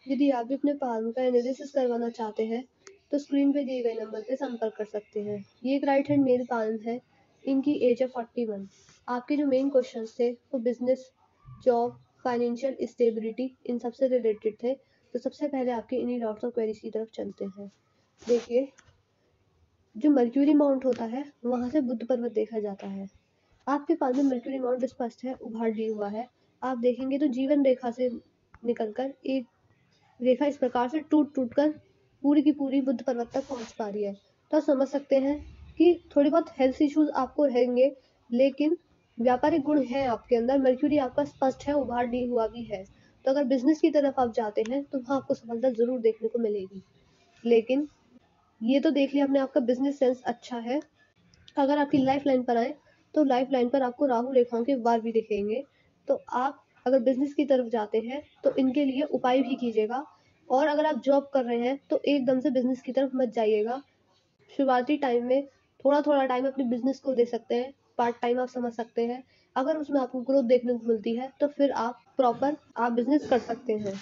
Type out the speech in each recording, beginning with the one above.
यदि आप भी अपने पाल्म का एनालिसिस करवाना चाहते हैं, तो स्क्रीन पे दिए गए नंबर पे संपर्क कर सकते हैं। ये एक राइट हैंड मेल पाल्म है। इनकी एज है 41। आपके जो मेन क्वेश्चंस थे वो business, job, financial stability in सब से रिलेटेड थे। तो सबसे पहले आपके इन्हीं डाउट्स और क्वेरीज की तरफ चलते हैं। देखिए, जो मर्क्यूरी माउंट होता है वहाँ से बुध पर्वत देखा जाता है। आपके पास में मर्क्यूरी माउंट स्पष्ट है, उभार लिया हुआ है। आप देखेंगे तो जीवन रेखा से निकलकर एक रेखा इस प्रकार से टूट-टूट कर पूरी की पूरी बुध पर्वत तक पहुँच पा रही है। तो आप समझ सकते हैं कि थोड़ी बहुत हेल्थ इश्यूज़ आपको रहेंगे, लेकिन व्यापारिक गुण हैं आपके अंदर, मर्क्यूरी आपका स्पष्ट है, उभार ली हुआ भी है। तो अगर बिज़नेस की तरफ आप जाते हैं, तो वहाँ आपको सफलता ज़रूर देखने को मिलेगी। लेकिन ये तो देख लिया आपने, आपका बिज़नेस सेंस अच्छा है। अगर आपकी लाइफ लाइन पर आए, तो लाइफ लाइन पर आपको राहु रेखाओं के वार भी दिखेंगे। तो आप अगर बिजनेस की तरफ जाते हैं तो इनके लिए उपाय भी कीजिएगा। और अगर आप जॉब कर रहे हैं तो एकदम से बिजनेस की तरफ मत जाइएगा। शुरुआती टाइम में थोड़ा थोड़ा टाइम अपने बिजनेस को दे सकते हैं, पार्ट टाइम आप समझ सकते हैं। अगर उसमें आपको ग्रोथ देखने को मिलती है तो फिर आप बिजनेस कर सकते हैं।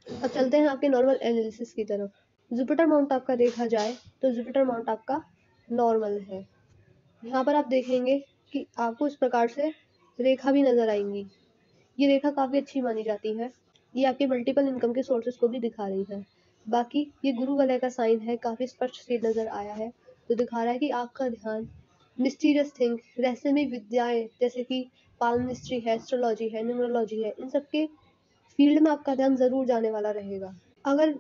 अब चलते हैं आपके नॉर्मल एनालिसिस की तरफ। जुपिटर माउंट आपका देखा जाए तो जुपिटर माउंट आपका नॉर्मल है। यहाँ पर आप देखेंगे कि आपको इस प्रकार से रेखा भी नज़र आएँगी। ये रेखा काफ़ी अच्छी मानी जाती है। ये आपके मल्टीपल इनकम के सोर्सेज़ को भी दिखा रही है। बाकी ये गुरु वलय का साइन है, काफ़ी स्पष्ट से नज़र आया है, जो दिखा रहा है कि आपका ध्यान मिस्टीरियस थिंग, रहस्यमय विद्याएँ जैसे कि पाल्मिस्ट्री है, एस्ट्रोलॉजी है, न्यूमरोलॉजी है, इन सब के फील्ड में आपका ध्यान ज़रूर जाने वाला रहेगा। अगर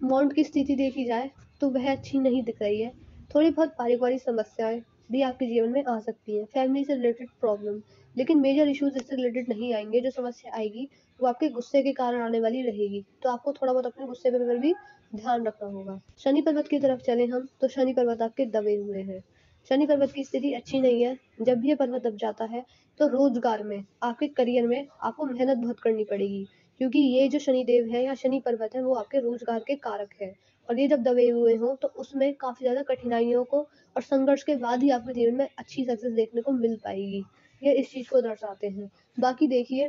मॉन्ट की स्थिति देखी जाए तो वह अच्छी नहीं दिख रही है। थोड़ी बहुत पारिवारिक समस्याएँ भी आपके जीवन में आ सकती हैं, फैमिली से रिलेटेड प्रॉब्लम, लेकिन मेजर इश्यूज़ इससे रिलेटेड नहीं आएँगे। जो समस्या आएगी वो आपके गुस्से के कारण आने वाली रहेगी, तो आपको थोड़ा बहुत अपने गुस्से पे पर भी ध्यान रखना होगा। शनि पर्वत की तरफ चलें हम, तो शनि पर्वत आपके दबे हुए हैं। शनि पर्वत की स्थिति अच्छी नहीं है। जब भी ये पर्वत दब जाता है, तो रोज़गार में, आपके करियर में आपको मेहनत बहुत करनी पड़ेगी, क्योंकि ये जो शनिदेव है या शनि पर्वत है वो आपके रोज़गार के कारक है। और ये जब दबे हुए हों तो उसमें काफ़ी ज़्यादा कठिनाइयों को और संघर्ष के बाद ही आपके जीवन में अच्छी सक्सेस देखने को मिल पाएगी। ये इस चीज़ को दर्शाते हैं। बाकी देखिए,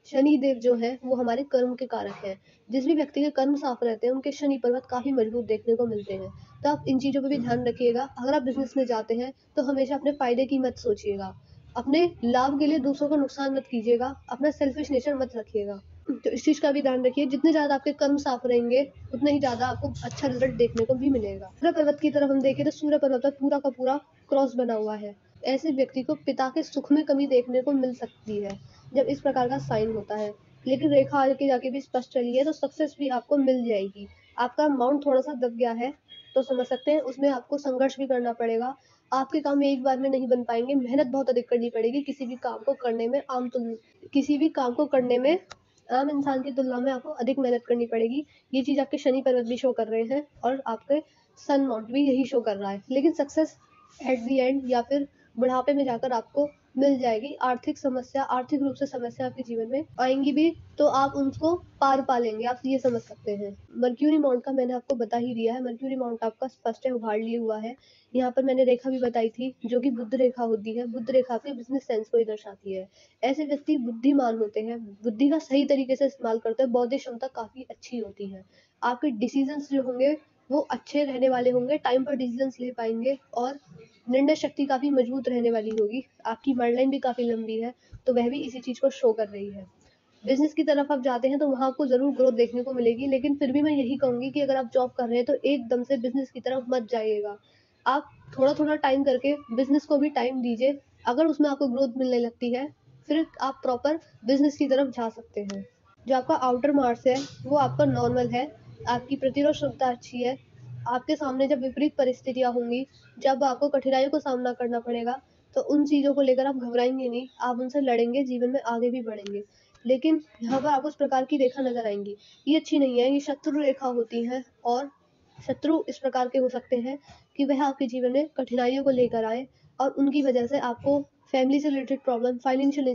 शनिदेव जो हैं वो हमारे कर्म के कारक हैं। जिस भी व्यक्ति के कर्म साफ रहते हैं उनके शनि पर्वत काफ़ी मजबूत देखने को मिलते हैं। तो आप इन चीज़ों पे भी ध्यान रखिएगा। अगर आप बिज़नेस में जाते हैं तो हमेशा अपने फ़ायदे की मत सोचिएगा। अपने लाभ के लिए दूसरों का नुकसान मत कीजिएगा। अपना सेल्फिश नेचर मत रखिएगा। तो इस चीज़ का भी ध्यान रखिए। जितने ज़्यादा आपके कर्म साफ रहेंगे, उतना ही ज़्यादा आपको अच्छा रिज़ल्ट देखने को भी मिलेगा। सूर्य पर्वत की तरफ हम देखें तो सूर्य पर्वत पर पूरा का पूरा क्रॉस बना हुआ है। ऐसे व्यक्ति को पिता के सुख में कमी देखने को मिल सकती है, जब इस प्रकार का साइन होता है। लेकिन रेखा आगे जाके भी स्पष्ट चली है तो सक्सेस भी आपको मिल जाएगी। आपका माउंट थोड़ा-सा दब गया है, तो समझ सकते हैं उसमें आपको संघर्ष भी करना पड़ेगा। आपके काम एक बार में नहीं बन पाएँगे, मेहनत बहुत अधिक करनी पड़ेगी किसी भी काम को करने में आम इंसान की तुलना में आपको अधिक मेहनत करनी पड़ेगी। ये चीज़ आपके शनि पर्वत भी शो कर रहे हैं और आपके सन माउंट भी यही शो कर रहा है। लेकिन सक्सेस एट द एंड या फिर बुढ़ापे में जाकर आपको मिल जाएगी। आर्थिक रूप से समस्या आपके जीवन में आएँगी भी, तो आप उनको पार पा लेंगे, आप ये समझ सकते हैं। मर्क्यूरी माउंट का मैंने आपको बता ही दिया है। मर्क्यूरी माउंट आपका स्पष्ट है, उभार लिए हुआ है। यहाँ पर मैंने रेखा भी बताई थी, जो कि बुध रेखा होती है। बुध रेखा आपके बिज़नेस सेंस को ही दर्शाती है। ऐसे व्यक्ति बुद्धिमान होते हैं, बुद्धि का सही तरीके से इस्तेमाल करते हैं, बौद्धिक क्षमता काफ़ी अच्छी होती है। आपके डिसीज़न्स जो होंगे वो अच्छे रहने वाले होंगे, टाइम पर डिसीज़न्स ले पाएँगे और निर्णय शक्ति काफ़ी मजबूत रहने वाली होगी। आपकी वर्ड लाइन भी काफ़ी लंबी है, तो वह भी इसी चीज़ को शो कर रही है। बिज़नेस की तरफ आप जाते हैं तो वहाँ आपको ज़रूर ग्रोथ देखने को मिलेगी, लेकिन फिर भी मैं यही कहूँगी कि अगर आप जॉब कर रहे हैं तो एकदम से बिज़नेस की तरफ मत जाइएगा। आप थोड़ा-थोड़ा टाइम करके बिज़नेस को भी टाइम दीजिए। अगर उसमें आपको ग्रोथ मिलने लगती है, फिर आप प्रॉपर बिज़नेस की तरफ जा सकते हैं। जो आपका आउटर मार्क्स है, वो आपका नॉर्मल है। आपकी प्रतिरोध क्षमता अच्छी है। आपके सामने जब विपरीत परिस्थितियाँ होंगी, जब आपको कठिनाइयों का सामना करना पड़ेगा, तो उन चीज़ों को लेकर आप घबराएँगे नहीं, आप उनसे लड़ेंगे, जीवन में आगे भी बढ़ेंगे। लेकिन यहाँ पर आपको इस प्रकार की रेखा नज़र आएँगी। ये अच्छी नहीं है, ये शत्रु रेखा होती हैं और शत्रु इस प्रकार के हो सकते हैं कि वह आपके जीवन में कठिनाइयों को लेकर आएँ और उनकी वजह से आपको फैमिली से रिलेटेड प्रॉब्लम, फाइनेंशियल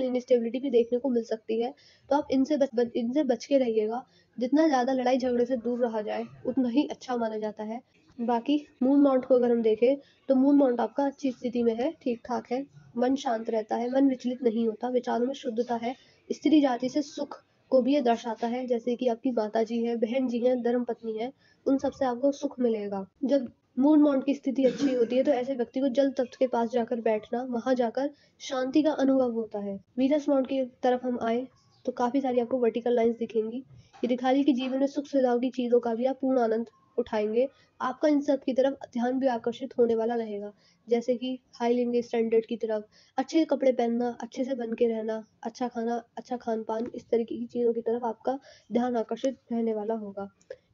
इनस्टेबिलिटी भी देखने को मिल सकती है। तो आप इनसे बच के रहिएगा। जितना ज़्यादा लड़ाई झगड़े से दूर रहा जाए, उतना ही अच्छा माना जाता है। बाकी मून माउंट को अगर हम देखें, तो मून माउंट आपका अच्छी स्थिति में है, ठीक-ठाक है। मन शांत रहता है, मन विचलित नहीं होता, विचारों में शुद्धता है, स्त्री जाति से सुख को भी ये दर्शाता है, जैसे कि आपकी माताजी है, बहन जी हैं, धर्मपत्नी है, उन सबसे आपको सुख मिलेगा। जब मून माउंट की स्थिति अच्छी होती है तो ऐसे व्यक्ति को जल तत्व के पास जाकर बैठना, वहां जाकर शांति का अनुभव होता है। वीनस माउंट की तरफ हम आए तो काफी सारी आपको वर्टिकल लाइंस दिखेंगी। ये दिखा रही है कि जीवन में सुख सुविधाओं की चीजों का भी आप पूर्ण आनंद उठाएंगे। आपका इन सब की तरफ ध्यान भी आकर्षित होने वाला रहेगा, जैसे कि हाई लिविंग स्टैंडर्ड की तरफ, अच्छे कपड़े पहनना, अच्छे से बन के रहना, अच्छा खाना, अच्छा खान पान, इस तरीके की चीज़ों की तरफ आपका ध्यान आकर्षित रहने वाला होगा।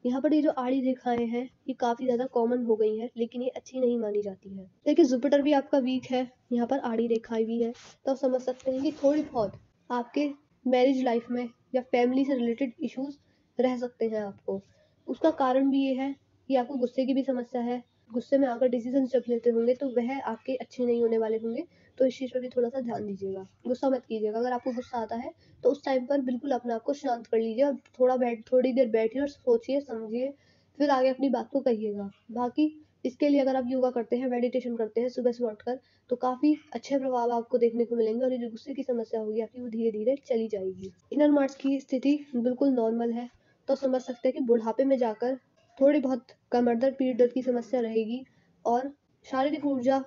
यहाँ पर ये जो आड़ी रेखाएं हैं ये काफ़ी ज़्यादा कॉमन हो गई हैं, लेकिन ये अच्छी नहीं मानी जाती है। देखिए जुपिटर भी आपका वीक है, यहाँ पर आड़ी रेखाएं भी है, तो आप समझ सकते हैं कि थोड़ी बहुत आपके मैरिज लाइफ में या फैमिली से रिलेटेड इश्यूज रह सकते हैं आपको। उसका कारण भी ये है कि आपको गुस्से की भी समस्या है। गुस्से में आकर डिसीजन जब लेते होंगे तो वह आपके अच्छे नहीं होने वाले होंगे, तो इस चीज़ पर भी थोड़ा सा ध्यान दीजिएगा। गुस्सा मत कीजिएगा, अगर आपको गुस्सा आता है तो उस टाइम पर बिल्कुल अपने आप को शांत कर लीजिए और थोड़ी देर बैठिए और सोचिए समझिए, फिर आगे अपनी बात को कहिएगा। बाकी इसके लिए अगर आप योगा करते हैं, मेडिटेशन करते हैं सुबह से उठकर, तो काफ़ी अच्छे प्रभाव आपको देखने को मिलेंगे और ये जो गुस्से की समस्या होगी आपकी वो धीरे धीरे चली जाएगी। इनर मार्स की स्थिति बिल्कुल नॉर्मल है, तो समझ सकते हैं कि बुढ़ापे में जाकर थोड़ी बहुत कमर दर्द, पीठ दर्द की समस्या रहेगी और शारीरिक ऊर्जा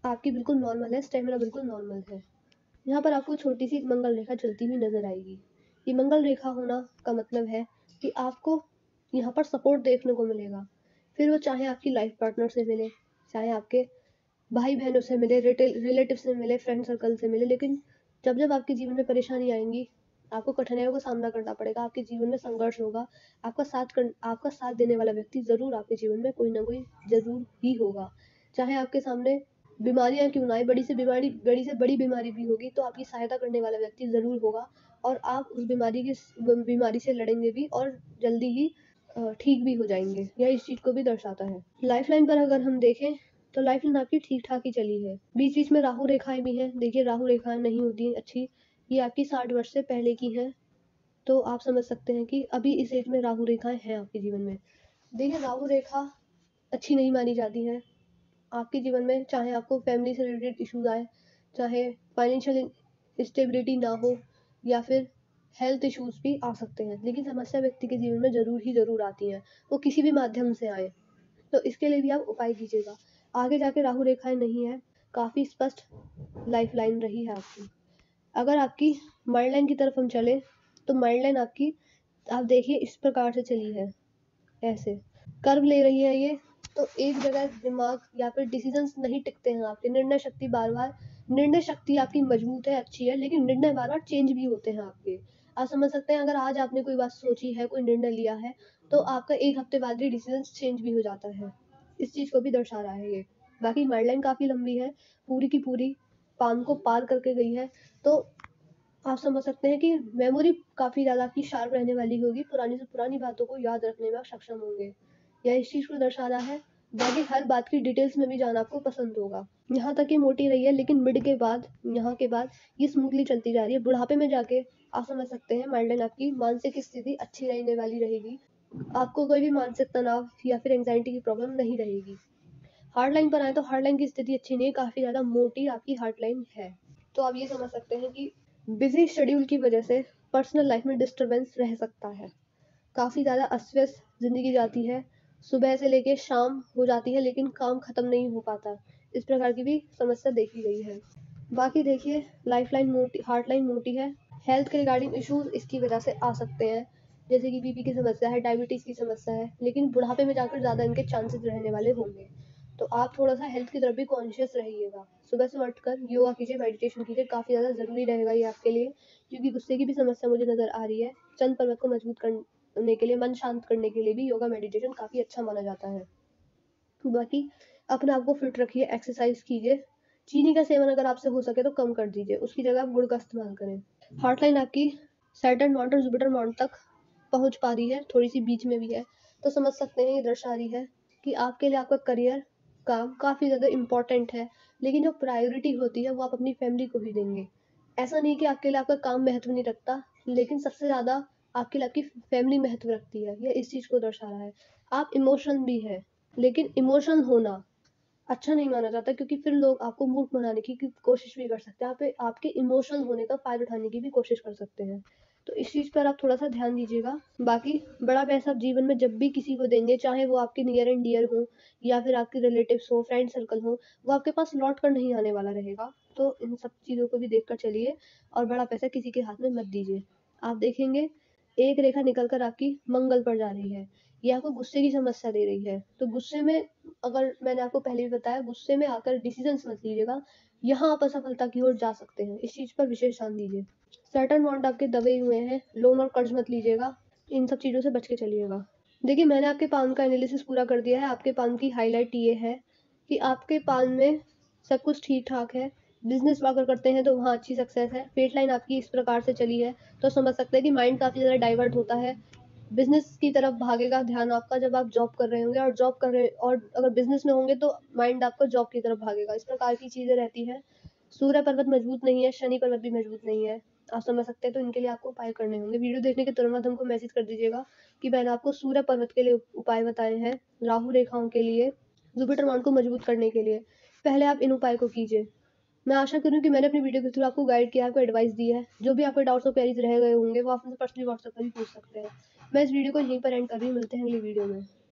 आपकी बिल्कुल नॉर्मल है, स्टेमिना बिल्कुल नॉर्मल है। यहाँ पर आपको छोटी सी एक मंगल रेखा चलती हुई नजर आएगी। ये मंगल रेखा होना का मतलब है कि आपको यहाँ पर सपोर्ट देखने को मिलेगा, फिर वो चाहे आपकी लाइफ पार्टनर से मिले, चाहे आपके भाई बहनों से मिले, रिलेटिव से मिले, फ्रेंड सर्कल से मिले, लेकिन जब जब आपके जीवन में परेशानी आएंगी, आपको कठिनाइयों का सामना करना पड़ेगा, आपके जीवन में संघर्ष होगा, आपका साथ देने वाला व्यक्ति जरूर आपके जीवन में कोई ना कोई जरूर ही होगा। चाहे आपके सामने बीमारियां क्यों ना आए, बड़ी से बड़ी बीमारी भी होगी तो आपकी सहायता करने वाला व्यक्ति जरूर होगा और आप उस बीमारी से लड़ेंगे भी और जल्दी ही ठीक भी हो जाएंगे। यह इस चीज को भी दर्शाता है। लाइफ लाइन पर अगर हम देखें तो लाइफ लाइन आपकी ठीक ठाक ही चली है। बीच बीच में राहु रेखाएं भी हैं। देखिए राहु रेखाएं नहीं होती अच्छी, ये आपकी 60 वर्ष से पहले की हैं, तो आप समझ सकते हैं कि अभी इस एज में राहु रेखाएं हैं आपके जीवन में। देखिए राहु रेखा अच्छी नहीं मानी जाती है आपके जीवन में, चाहे आपको फैमिली से रिलेटेड इश्यूज आए, चाहे फाइनेंशियल स्टेबिलिटी ना हो, या फिर हेल्थ इश्यूज भी आ सकते हैं, लेकिन समस्या व्यक्ति के जीवन में जरूर आती हैं, वो किसी भी माध्यम से आए, तो इसके लिए भी आप उपाय कीजिएगा। आगे जाके राहु रेखाएं नहीं है, काफ़ी स्पष्ट लाइफ लाइन रही है आपकी। अगर आपकी माइंड लाइन की तरफ हम चले तो माइंड लाइन आपकी, आप देखिए इस प्रकार से चली है, ऐसे कर्व ले रही है ये, तो एक जगह दिमाग या फिर डिसीजंस नहीं टिकते हैं आपके, निर्णय शक्ति आपकी मजबूत है, अच्छी है, लेकिन निर्णय बार बार चेंज भी होते हैं आपके। आप समझ सकते हैं अगर आज आपने कोई बात सोची है, कोई निर्णय लिया है, तो आपका एक हफ्ते बाद ही डिसीजन चेंज भी हो जाता है। इस चीज को भी दर्शा रहा है ये। बाकी गाइडलाइन काफी लंबी है, पूरी की पूरी पान को पार करके गई है, तो आप समझ सकते हैं कि मेमोरी काफ़ी ज़्यादा आपकी शार्प रहने वाली होगी, पुरानी से पुरानी बातों को याद रखने में आप सक्षम होंगे। यह इस चीज़ को दर्शा रहा है। बाकी हर बात की डिटेल्स में भी जानना आपको पसंद होगा। यहाँ तक ये मोटी रही है, लेकिन मिड के बाद, यहाँ के बाद ये स्मूथली चलती जा रही है। बुढ़ापे में जाके आप समझ सकते हैं माइंड आपकी मानसिक स्थिति अच्छी रहने वाली रहेगी। आपको कोई भी मानसिक तनाव या फिर एंग्जाइटी की प्रॉब्लम नहीं रहेगी। हार्ड लाइन पर आए तो हार्ड लाइन की स्थिति अच्छी नहीं है, काफ़ी ज़्यादा मोटी आपकी हार्ड लाइन है। तो आप ये समझ सकते हैं कि बिजी शेड्यूल की वजह से पर्सनल लाइफ में डिस्टरबेंस रह सकता है। काफ़ी ज़्यादा अस्त व्यस्त ज़िंदगी जाती है, सुबह से लेके शाम हो जाती है लेकिन काम ख़त्म नहीं हो पाता। इस प्रकार की भी समस्या देखी गई है। बाकी देखिए लाइफ लाइन मोटी, हार्ड लाइन मोटी है। हेल्थ के रिगार्डिंग इश्यूज इसकी वजह से आ सकते हैं, जैसे कि बीपी की समस्या है, डायबिटीज़ की समस्या है, लेकिन बुढ़ापे में जाकर ज़्यादा इनके चांसेस रहने वाले होंगे। तो आप थोड़ा सा हेल्थ की तरफ भी कॉन्शियस रहिएगा। सुबह से उठकर योगा कीजिए, मेडिटेशन कीजिए, काफ़ी ज़्यादा ज़रूरी रहेगा ये आपके लिए, क्योंकि गुस्से की भी समस्या मुझे नज़र आ रही है। चंद पर्वत को मजबूत करने के लिए, मन शांत करने के लिए भी योगा मेडिटेशन काफ़ी अच्छा माना जाता है। बाकी अपने आप को फिट रखिए, एक्सरसाइज कीजिए। चीनी का सेवन अगर आपसे हो सके तो कम कर दीजिए, उसकी जगह आप गुड़ का इस्तेमाल करें। हार्ट लाइन आपकी सैटर्न माउंट और जुपिटर माउंट तक पहुंच पा रही है, थोड़ी सी बीच में भी है, तो समझ सकते हैं ये दर्शा रही है कि आपके लिए आपका करियर, काम काफ़ी ज़्यादा इम्पोर्टेंट है, लेकिन जो प्रायोरिटी होती है वो आप अपनी फैमिली को ही देंगे। ऐसा नहीं कि आपके लिए आपका काम महत्व नहीं रखता, लेकिन सबसे ज़्यादा आपके लिए आपकी फैमिली महत्व रखती है, यह इस चीज़ को दर्शा रहा है। आप इमोशनल भी है, लेकिन इमोशनल होना अच्छा नहीं माना जाता, क्योंकि फिर लोग आपको मूर्ख बनाने की कोशिश भी कर सकते हैं, आपके इमोशनल होने का फ़ायदा उठाने की भी कोशिश कर सकते हैं। तो इस चीज़ पर आप थोड़ा-सा ध्यान दीजिएगा। बाकी बड़ा पैसा आप जीवन में जब भी किसी को देंगे, चाहे वो आपके नियर एंड डियर हों या फिर आपके रिलेटिव्स हों, फ्रेंड सर्कल हो, वो आपके पास लौट कर नहीं आने वाला रहेगा। तो इन सब चीज़ों को भी देख कर चलिए और बड़ा पैसा किसी के हाथ में मत दीजिए। आप देखेंगे एक रेखा निकल कर आपकी मंगल पर जा रही है। ये आपको गुस्से की समस्या दे रही है। तो गुस्से में, अगर मैंने आपको पहले भी बताया, गुस्से में आकर डिसीज़न्स मत लीजिएगा। यहाँ आप असफलता की ओर जा सकते हैं। इस चीज़ पर विशेष ध्यान दीजिए। सैटर्न बॉन्ड आपके दबे हुए हैं, लोन और कर्ज मत लीजिएगा, इन सब चीज़ों से बच के चलिएगा। देखिए, मैंने आपके पान का एनालिसिस पूरा कर दिया है। आपके पान की हाईलाइट ये है कि आपके पान में सब कुछ ठीक-ठाक है। बिज़नेस अगर करते हैं तो वहाँ अच्छी सक्सेस है। फेट लाइन आपकी इस प्रकार से चली है, तो समझ सकते हैं कि माइंड काफ़ी ज़्यादा डाइवर्ट होता है। बिज़नेस की तरफ भागेगा ध्यान आपका जब आप जॉब कर रहे होंगे, और जॉब कर रहे और अगर बिज़नेस में होंगे तो माइंड आपका जॉब की तरफ भागेगा। इस प्रकार की चीज़ें रहती हैं। सूर्य पर्वत मजबूत नहीं है, शनि पर्वत भी मजबूत नहीं है। आप समझ सकते हैं, तो इनके लिए आपको उपाय करने होंगे। वीडियो देखने के तुरंत बाद हमको मैसेज कर दीजिएगा कि मैंने आपको सूर्य पर्वत के लिए उपाय बताए हैं, राहु रेखाओं के लिए, जुपिटर बॉन्ड को मजबूत करने के लिए। पहले आप इन उपाय को कीजिए। मैं आशा करूँ कि मैंने अपनी वीडियो के थ्रू आपको गाइड किया, आपको एडवाइस दी है। जो भी आपके डाउट्स और क्वेरीज रह गए होंगे, वो आप मुझसे पर्सनली व्हाट्सएप पर भी पूछ सकते हैं। मैं इस वीडियो को यहीं पर एंड कर रही हूँ। मिलते हैं अगली वीडियो में।